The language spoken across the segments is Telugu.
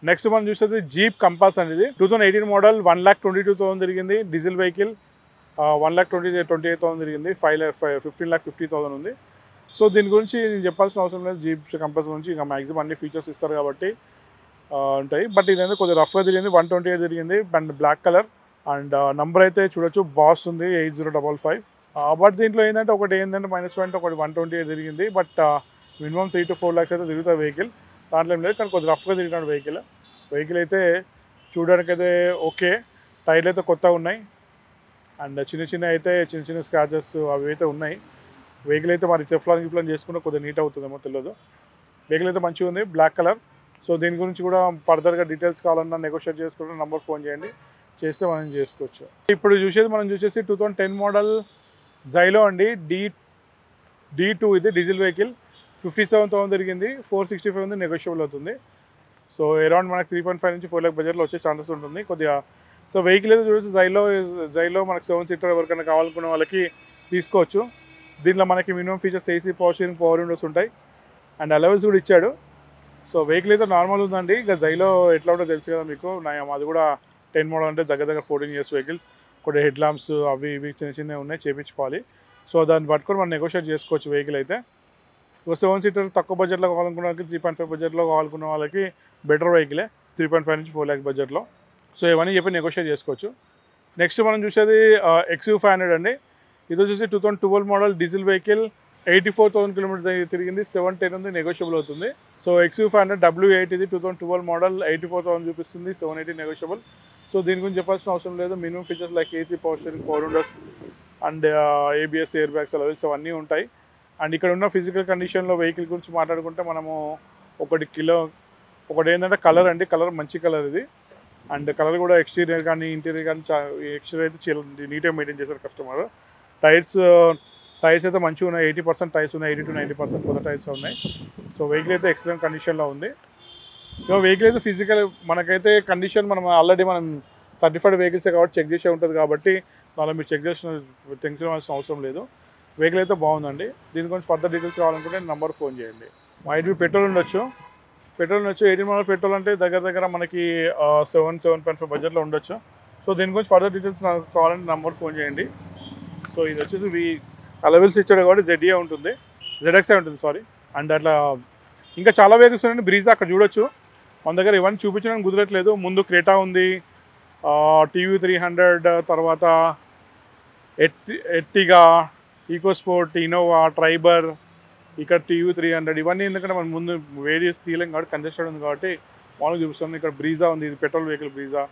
నెక్స్ట్ మనం చూసేది జీప్ కంపాస్ అనేది 2018 మోడల్ 1,22,000 తిరిగింది. డీజిల్ వెహికల్ 1,28,000 తిరిగింది. 15,50,000 ఉంది. సో దీని గురించి నేను చెప్పాల్సిన అవసరం లేదు. జీప్ కంపాస్ గురించి ఇంకా మ్యాక్సిమం అన్ని ఫీచర్స్ ఇస్తారు కాబట్టి ఉంటాయి. బట్ ఇదైతే కొద్దిగా రఫ్గా తిరిగింది. 128 తిరిగింది and black colour and number అయితే చూడొచ్చు బాస్ ఉంది 8055. బట్ దీంట్లో ఏంటంటే ఒకటి ఏంటంటే మైనస్ పాయింట్ ఒకటి 128 తిరిగింది. బట్ మినిమం 3 to 4 lakhs అయితే తిరుగుతుంది వెహికల్. దాంట్లో ఏం లేదు కానీ కొద్దిగా రఫ్గా తిరిగినాడు వెహికల్ అయితే చూడడానికి అయితే ఓకే. టైర్లు అయితే కొత్తగా ఉన్నాయి అండ్ చిన్న చిన్న స్క్రాచెస్ అవి అయితే ఉన్నాయి. వెహికల్ అయితే మరి గిఫ్లాన్ చేసుకుంటే కొద్దిగా నీట్ అవుతుందేమో తెలియదు. వెహికల్ అయితే మంచిగా ఉంది బ్లాక్ కలర్. సో దీని గురించి కూడా ఫర్దర్గా డీటెయిల్స్ కావాలన్నా నెగోషియేట్ చేసుకుంటే నంబర్ ఫోన్ చేయండి, చేస్తే మనం చేసుకోవచ్చు. ఇప్పుడు మనం చూసేసి 2010 మోడల్ జైలో అండి. D2 ఇది డీజిల్ వెహికల్. 57,000 తిరిగింది. 465 ఉంది, నెగోషియబుల్ అవుతుంది. సో అరౌండ్ మనకి 3.5 నుంచి 4 lakh బడ్జెట్లో వచ్చే ఛాన్సెస్ ఉంటుంది కొద్దిగా. సో వెహికల్ అయితే చూడొచ్చు జైలో మనకి 7 seater ఎవరికైనా కావాలనుకున్న వాళ్ళకి తీసుకోవచ్చు. దీంట్లో మనకి minimum features AC, power steering, power Windows ఉంటాయి అండ్ అలవెల్స్ కూడా ఇచ్చాడు. సో వెహికల్ అయితే నార్మల్ ఉందండి. ఇక జైలో ఎట్లా ఉంటుందో తెలుసు కదా మీకు. అది కూడా 10 మోడల్ అంటే దగ్గర 14 years వెహికల్స్. కొన్ని హెడ్ ల్యాంప్స్ అవి ఇవి చిన్నవి ఉన్నాయి, చేయించుకోవాలి. సో దాన్ని పట్టుకొని మనం నెగోషియేట్ చేసుకోవచ్చు వెహికల్ అయితే. 7 seater తక్కువ బడ్జెట్లో కావాలనుకున్న వాళ్ళకి 3.5 బడ్జెట్లో కావాలనుకున్న వాళ్ళకి బెటర్ వెహికలే 3.5 నుంచి 4 lakh బడ్జెట్లో. సో ఇవన్నీ చెప్పి నెగోషియేట్ చేసుకోవచ్చు. నెక్స్ట్ మనం చూసేది XU500 అండి. ఇది వచ్చేసి 2012 మోడల్ డీజిల్ వెహికల్. 84,000 కిలోమీటర్ తిరిగింది. 710 ఉంది, నెగోషియబుల్ అవుతుంది. సో XU500 W8 ఇది 2012 మోడల్ 84,000 చూపిస్తుంది. 780 నెగోషియబుల్. సో దీని గురించి చెప్పాల్సిన అవసరం లేదు. Minimum features like AC, power steering, power Windows and ABS, air bags, అలవెల్స్ అవన్నీ ఉంటాయి. అండ్ ఇక్కడ ఉన్న ఫిజికల్ కండిషన్లో వెహికల్ గురించి మాట్లాడుకుంటే మనము ఒకటి ఏంటంటే కలర్ అండి. కలర్ మంచి కలర్ ఇది. అండ్ కలర్ కూడా ఎక్స్టీరియర్ కానీ ఇంటీరియర్ కానీ ఎక్స్టీరియర్ అయితే చాలా నీట్గా మెయింటైన్ చేశారు కస్టమర్. టైర్స్ అయితే మంచిగా ఉన్నాయి. 80% టైర్స్ ఉన్నాయి. 80 to 90% కొత్త టైర్స్ ఉన్నాయి. సో వెహికల్ అయితే ఎక్సలెంట్ కండిషన్లో ఉంది. వెహికల్ అయితే ఫిజికల్ మనకైతే కండిషన్ ఆల్రెడీ మనం సర్టిఫైడ్ వెహికల్సే కాబట్టి చెక్ చేసే ఉంటుంది కాబట్టి అలా మీరు చెక్ చేసిన టెన్షన్ అవసరం లేదు. వెహికల్ అయితే బాగుందండి. దీని గురించి ఫర్దర్ డీటెయిల్స్ కావాలనుకుంటే నంబర్ ఫోన్ చేయండి. మైట్ బి పెట్రోల్ ఉండొచ్చు. 18 మోడల్ పెట్రోల్ అంటే దగ్గర మనకి 7.5 బడ్జెట్లో ఉండొచ్చు. సో దీని గురించి ఫర్దర్ డీటెయిల్స్ నాకు కావాలంటే నంబర్ ఫోన్ చేయండి. సో ఇది వచ్చేసి అలవెల్స్ ఇచ్చాడు కాబట్టి ZA ఉంటుంది, ZXI ఉంటుంది సారీ. అండ్ అట్లా ఇంకా చాలా వెహికల్స్ ఉన్నాయండి. బ్రీజా అక్కడ చూడొచ్చు. మన దగ్గర ఇవన్నీ చూపించడానికి కుదరట్లేదు. ముందు క్రేటా ఉంది, TU300, తర్వాత ఎర్టిగా, ఈకోస్పోర్ట్, ఇన్నోవా, ట్రైబర్, ఇక్కడ TU300 ఇవన్నీ ఎందుకంటే మనం ముందు వేరియస్ తీయలేం కాబట్టి కంజెస్టెడ్ ఉంది కాబట్టి మామూలుగా చూపిస్తాం. ఇక్కడ బ్రీజా ఉంది, ఇది petrol vehicle. Brezza,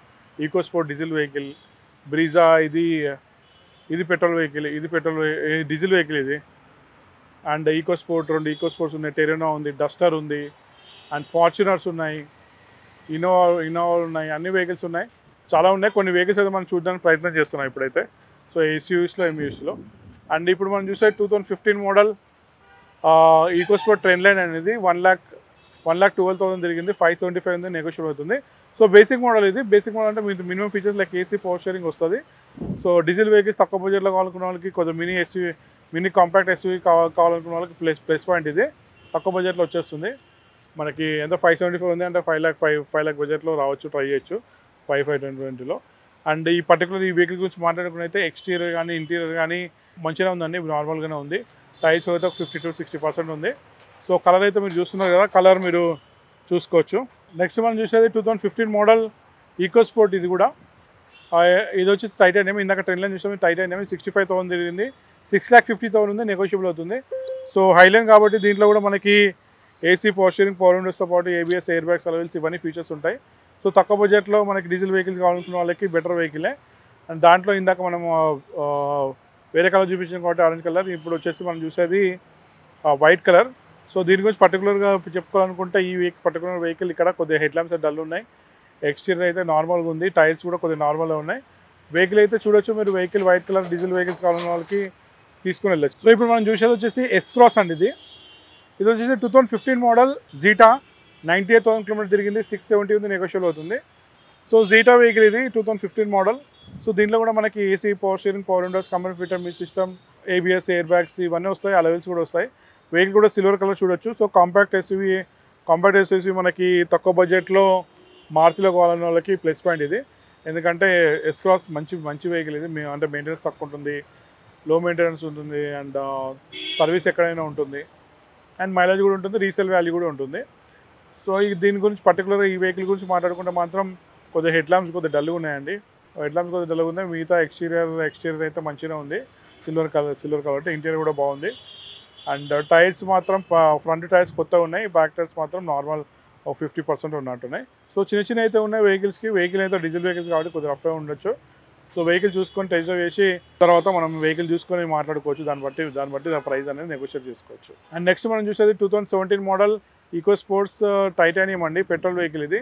EcoSport diesel vehicle. Brezza ఇది పెట్రోల్ వెహికల్, ఇది డీజిల్ వెహికల్ ఇది. అండ్ ఈకోస్పోర్ట్ 2 ఈకోస్పోర్ట్స్ ఉన్నాయి, టెరెనో ఉంది, డస్టర్ ఉంది అండ్ ఫార్చునర్స్ ఉన్నాయి, ఇన్నోవా ఉన్నాయి, అన్ని వెహికల్స్ ఉన్నాయి, చాలా ఉన్నాయి. కొన్ని వెహికల్స్ అయితే మనం చూడడానికి ప్రయత్నం చేస్తున్నాం ఇప్పుడైతే. సో SUVస్లో, MUVస్లో. అండ్ ఇప్పుడు మనం చూసే 2015 మోడల్ ఈకోస్పోర్ట్ ట్రెండ్ లైన్ అనేది 1,12,000 తిరిగింది. 575 ఉంది, నెగోషియబుల్ అవుతుంది. సో బేసిక్ మోడల్ ఇది. బేసిక్ మోడల్ అంటే మీకు minimum features like AC, power steering వస్తుంది. సో డీజిల్ వెహికల్స్ తక్కువ బడ్జెట్లో కావాలనుకున్న వాళ్ళకి కొద్దిగా మినీ కాంపాక్ట్ SUV కావాలనుకున్న వాళ్ళకి ప్లస్ పాయింట్ ఇది. తక్కువ బడ్జెట్లో వచ్చేస్తుంది మనకి. ఎంత 575 ఉంది అంటే 5 lakh బడ్జెట్లో రావచ్చు, ట్రై చేయొచ్చు 5,520లో. అండ్ ఈ వెహికల్ గురించి మాట్లాడుకున్నైతే ఎక్స్టీరియర్ కానీ ఇంటీరియర్ కానీ మంచిగా ఉందండి, నార్మల్గానే ఉంది. టైర్స్ అయితే 50 to 60% ఉంది. సో కలర్ అయితే మీరు చూస్తున్నారు కదా, కలర్ మీరు చూసుకోవచ్చు. నెక్స్ట్ మనం చూసేది 2015 మోడల్ ఈకోస్పోర్ట్. ఇది కూడా ఇది వచ్చేసి టైటానియం. ఇందాక ట్రెండ్ లైన్ చూసాము, టైటానియం 65,000 తిరిగింది. 6,50,000 ఉంది, నెగోషియబుల్ అవుతుంది. సో హైలైన్ కాబట్టి దీంట్లో కూడా మనకి ఏసీ, పవర్ స్టీరింగ్, పవర్ విండోస్తో పాటు ABS, ఎయిర్ బ్యాగ్స్, అలవెల్స్ ఇవన్నీ ఫీచర్స్ ఉంటాయి. సో తక్కువ బడ్జెట్లో మనకి డీజిల్ వెహికల్స్ కావాలనుకున్న వాళ్ళకి బెటర్ వెహికలే. అండ్ దాంట్లో ఇందాక మనము వేరే కలర్ చూపించాం కాబట్టి ఆరెంజ్ కలర్. ఇప్పుడు వచ్చేసి మనం చూసేది వైట్ కలర్. సో దీని గురించి పర్టికులర్గా చెప్పుకోవాలనుకుంటే ఈ పర్టికులర్ వెహికల్ ఇక్కడ కొద్దిగా హెడ్ ల్యాంప్స్ డల్ ఉన్నాయి. ఎక్స్టీరియర్ అయితే నార్మల్గా ఉంది, టైర్స్ కూడా కొద్దిగా నార్మల్గా ఉన్నాయి. వెహికల్ అయితే చూడొచ్చు మీరు. Vehicle white colour diesel vehicles కావాలన్న వాళ్ళకి తీసుకుని వెళ్ళచ్చు. సో ఇప్పుడు మనం చూసేది వచ్చేసి S-Cross అండి. ఇది వచ్చేసి 2015 మోడల్ జీటా. 98,000 కిలోమీటర్ తిరిగింది. 670 ఉంది, నెగోషియబుల్ అవుతుంది. సో జీటా వెహికల్ ఇది 2015 మోడల్. సో దీంట్లో కూడా మనకి AC, power steering, power Windows, company fitter music system, ABS, air bags ఇవన్నీ వస్తాయి, అలవెల్స్ కూడా వస్తాయి. వెహికల్ కూడా సిల్వర్ కలర్ చూడొచ్చు. సో కాంపాక్ట్ SUV మనకి తక్కువ బడ్జెట్లో మారుతిలో కావాలన్న వాళ్ళకి ప్లస్ పాయింట్ ఇది. ఎందుకంటే ఎస్ క్రాస్ మంచి వెహికల్ ఇది. అంటే మెయింటెనెన్స్ తక్కువ ఉంటుంది, లో మెయింటెనెన్స్ ఉంటుంది, అండ్ సర్వీస్ ఎక్కడైనా ఉంటుంది, అండ్ మైలేజ్ కూడా ఉంటుంది, రీసేల్ వాల్యూ కూడా ఉంటుంది. సో దీని గురించి పర్టికులర్గా ఈ వెహికల్ గురించి మాట్లాడుకుంటే మాత్రం కొద్దిగా హెడ్ ల్యాంప్స్ కొద్దిగా డల్గా ఉన్నాయండి. హెడ్ ల్యాంప్స్ కొద్దిగా డల్గా ఉన్నాయి. మిగతా ఎక్స్టీరియర్ అయితే మంచిగా ఉంది, సిల్వర్ కలర్. ఇంటీరియర్ కూడా బాగుంది. అండ్ టైర్స్ మాత్రం ఫ్రంట్ టైర్స్ కొత్తగా ఉన్నాయి, బ్యాక్ టైర్స్ మాత్రం నార్మల్ 50% ఉన్నట్టున్నాయి. సో చిన్న అయితే ఉన్నాయి వెహికల్స్కి. వెహికల్ అయితే డీజిల్ వెహికల్స్ కాబట్టి కొద్దిగా రఫ్గా ఉండొచ్చు. సో వెహికల్ చూసుకొని టెస్ట్ డ్రైవ్ చేసి తర్వాత మనం వెహికల్ చూసుకొని మాట్లాడుకోవచ్చు. దాన్ని బట్టి ప్రైస్ అనేది నెగోషియేట్ చేసుకోవచ్చు. అండ్ నెక్స్ట్ మనం చూసేది 2017 మోడల్ ఈకో స్పోర్ట్స్ టైటానియం అండి. పెట్రోల్ వెహికల్ ఇది.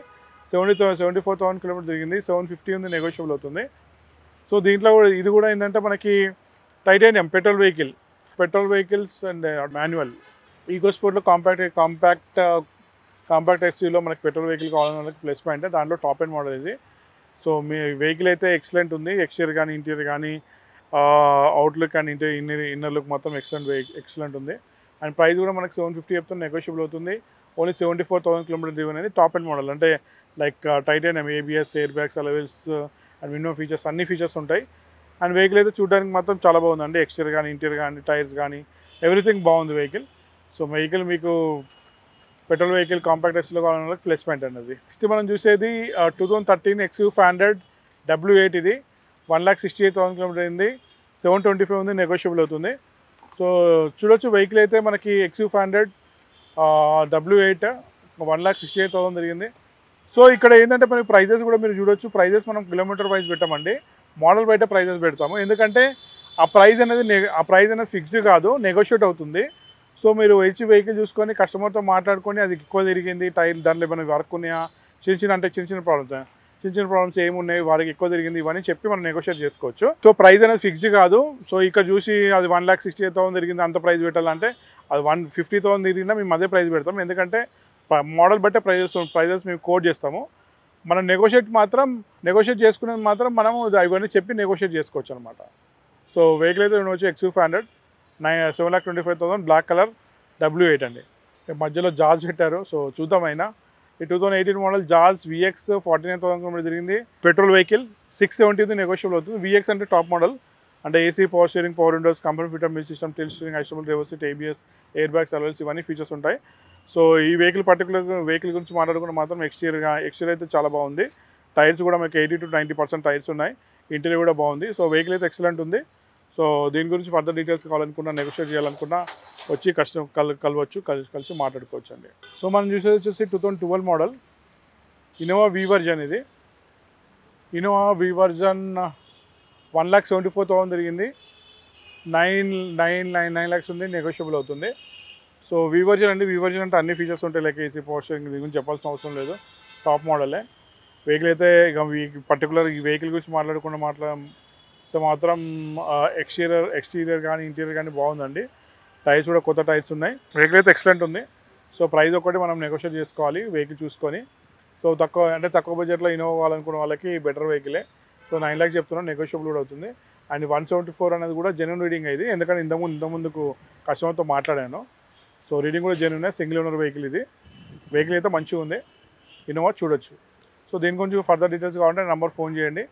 74,000 కిలోమీటర్ తిరిగింది. 750 ఉంది, నెగోషియబుల్ అవుతుంది. సో దీంట్లో ఇది కూడా ఏంటంటే మనకి titanium petrol vehicles and manual. Eco స్పోర్ట్లో కాంపాక్ట్ ఎస్యూలో మనకి పెట్రోల్ వెహికల్ కావాలన్న వాళ్ళకి ప్లస్ పాయింట్. దాంట్లో టాప్ ఎండ్ మోడల్ ఇది. సో మీ వెహికల్ అయితే ఎక్సలెంట్ ఉంది. ఎక్స్టీరియర్ కానీ ఇంటీరియర్ కానీ అవుట్లుక్ అండ్ ఇన్నర్ లుక్ మొత్తం ఎక్సలెంట్ ఉంది. అండ్ ప్రైస్ కూడా మనకి 750 చెప్తుంది, నెగోషియబుల్ అవుతుంది. ఓన్లీ 74,000 కిలోమీటర్ డ్రైవెన్ అనేది టాప్ ఎండ్ మోడల్. అంటే like titanium ABS, air bags, alloy wheels and minimum features అన్ని ఫీచర్స్ ఉంటాయి. అండ్ వెహికల్ అయితే చూడడానికి మాత్రం చాలా బాగుందండి. ఎక్స్టీరియర్ కానీ ఇంటీరియర్ కానీ టైర్స్ కానీ ఎవ్రీథింగ్ బాగుంది వెహికల్. సో వెహికల్ మీకు పెట్రోల్ వెహికల్ కాంపాక్ట్ ఎస్యూలో కావాలన్న ప్లస్ పాయింట్ అనేది. నెక్స్ట్ మనం చూసేది 2013 XU500 W8 ఇది. 1,68,000 కిలోమీటర్ అయింది. 725 ఉంది, నెగోషియబుల్ అవుతుంది. సో చూడొచ్చు వెహికల్ అయితే మనకి XU500 W8 1,68,000 జరిగింది. సో ఇక్కడ ఏంటంటే మనకి ప్రైజెస్ కూడా మీరు చూడొచ్చు. ప్రైజెస్ మనం కిలోమీటర్ వైజ్ పెట్టామండి, మోడల్ బయట ప్రైజెస్ పెడతాము. ఎందుకంటే ఆ ప్రైజ్ అనేది ఫిక్స్డ్ కాదు, నెగోషియేట్ అవుతుంది. సో మీరు వెహికల్ చూసుకొని కస్టమర్తో మాట్లాడుకొని అది ఎక్కువ తిరిగింది, టైర్ దాంట్లో ఏమైనా వర్క్ ఉన్నాయా, చిన్న ప్రాబ్లమ్స్ ఏమున్నాయి, వారికి ఎక్కువ తిరిగింది, ఇవన్నీ చెప్పి మనం నెగోషియేట్ చేసుకోవచ్చు. సో ప్రైస్ అనేది ఫిక్స్డ్ కాదు. సో ఇక్కడ చూసి అది 1,68,000 తిరిగింది అంత ప్రైస్ పెట్టాలంటే అది 150,000 తిరిగిందా మేము అదే ప్రైస్ పెడతాం. ఎందుకంటే మోడల్ బట్టే ప్రైజెస్ మేము కోడ్ చేస్తాము. మనం నెగోషియేట్ చేసుకునేది మాత్రం మనము ఇవన్నీ చెప్పి నెగోషియేట్ చేసుకోవచ్చు అనమాట. సో వెహికల్ అయితే వచ్చి XU500 7,25,000 బ్లాక్ కలర్ W8 అండి. మధ్యలో జాజ్ పెట్టారు. సో చూద్దాం అయినా. ఈ 2018 మోడల్ జాజ్ VX 49,000 కిలోమీటర్ తిరిగింది. పెట్రోల్ వెహికల్ 670 నెగోషియబుల్ అవుతుంది. VX అంటే టాప్ మోడల్. అంటే AC, power steering, power Windows, company fitter music system, till steering, ఐస్టబుల్ reverse seat, ABS, air bags, alloy wheels ఇవన్నీ ఫీచర్స్ ఉంటాయి. సో ఈ వెహికల్ గురించి మాట్లాడుకుంటే మాత్రం ఎక్స్టీరియర్ అయితే చాలా బాగుంది. టైర్స్ కూడా మనకి 80 to 90% టైర్స్ ఉన్నాయి. ఇంటీరియర్ కూడా బాగుంది. సో వెహికల్ అయితే ఎక్సలెంట్ ఉంది. సో దీని గురించి ఫర్దర్ డీటెయిల్స్ కావాలనుకున్నా, నెగోషియేట్ చేయాలనుకున్నా వచ్చి కలిసి మాట్లాడుకోవచ్చు అండి. సో మనం చూసేది వచ్చేసి 2012 మోడల్ ఇన్నోవా V వర్జన్ ఇది. ఇన్నోవా V వర్జన్ 1,74,000 తిరిగింది. 9 lakhs ఉంది, నెగోషియబుల్ అవుతుంది. సో V వర్జన్ అండి. V వర్జన్ అంటే అన్ని ఫీచర్స్ ఉంటాయి, లైక్ AC, పవర్ స్టీరింగ్, దీని గురించి చెప్పాల్సిన అవసరం లేదు. టాప్ మోడలే వెహికల్ అయితే. ఇక పర్టికులర్ ఈ వెహికల్ గురించి సో మాత్రం ఎక్స్టీరియర్ కానీ ఇంటీరియర్ కానీ బాగుందండి. టైర్స్ కూడా కొత్త టైర్స్ ఉన్నాయి. వెహికల్ అయితే ఎక్సలెంట్ ఉంది. సో ప్రైస్ ఒకటి మనం నెగోషియేట్ చేసుకోవాలి వెహికల్ చూసుకొని. సో తక్కువ బడ్జెట్లో ఇన్నోవా కావాలనుకున్న వాళ్ళకి బెటర్ వెహికలే. సో 9 lakhs చెప్తున్నాను, నెగోషియబుల్ కూడా అవుతుంది. అండ్ 174 అనేది కూడా జెన్యూన్ రీడింగ్ అయింది. ఎందుకంటే ఇంతకుముందుకు కస్టమర్తో మాట్లాడాను. సో రీడింగ్ కూడా జెన్యూన్, సింగిల్ ఓనర్ వెహికల్ ఇది. వెహికల్ అయితే మంచిగా ఉంది. ఇన్నోవా చూడొచ్చు. సో దీని గురించి ఫర్దర్ డీటెయిల్స్ కావాలంటే నెంబర్ ఫోన్ చేయండి,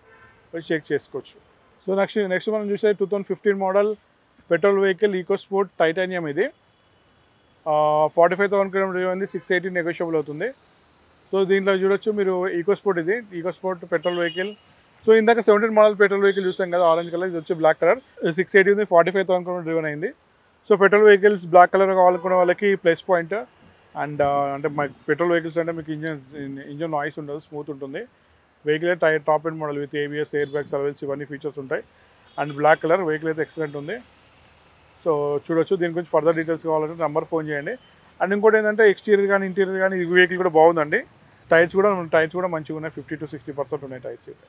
వచ్చి చెక్ చేసుకోవచ్చు. సో నెక్స్ట్ మనం చూసే 2015 model petrol vehicle EcoSport titanium ఇది. 45,000 కిలోమీటర్ ఉంది. 680 నెగోషియబుల్ అవుతుంది. సో దీంట్లో చూడొచ్చు మీరు EcoSport petrol vehicle. So ఇందాక 17 మోడల్ పెట్రోల్ వెహికల్ చూసాం కదా, ఆరెంజ్ కలర్. ఇది వచ్చి బ్లాక్ కలర్. 680 ఉంది, 45,000 కిలోమీటర్ డ్రైవెన్ అయింది. So petrol vehicles black colour కావాలనుకున్న వాళ్ళకి ప్లస్ పాయింట్. అండ్ అంటే పెట్రోల్ వెహికల్స్ అంటే మీకు ఇంజన్ నాయిస్ ఉండదు, స్మూత్ ఉంటుంది. Vehicle tyre top end model with ABS, air bags, alloy wheels ఇవన్నీ ఫీచర్స్ ఉంటాయి. అండ్ బ్లాక్ కలర్ వెహికల్ అయితే ఎక్సలెంట్ ఉంది. సో చూడొచ్చు. దీని గురించి ఫర్దర్ డీటెయిల్స్ కావాలంటే నెంబర్ ఫోన్ చేయండి. అండ్ ఇంకోటి ఏంటంటే ఎక్స్టీరియర్ కానీ ఇంటీరియర్ కానీ ఈ వెహికల్ కూడా బాగుందండి. టైర్స్ కూడా మంచిగా ఉన్నాయి. 50 to 60% ఉన్నాయి టైర్స్ అయితే.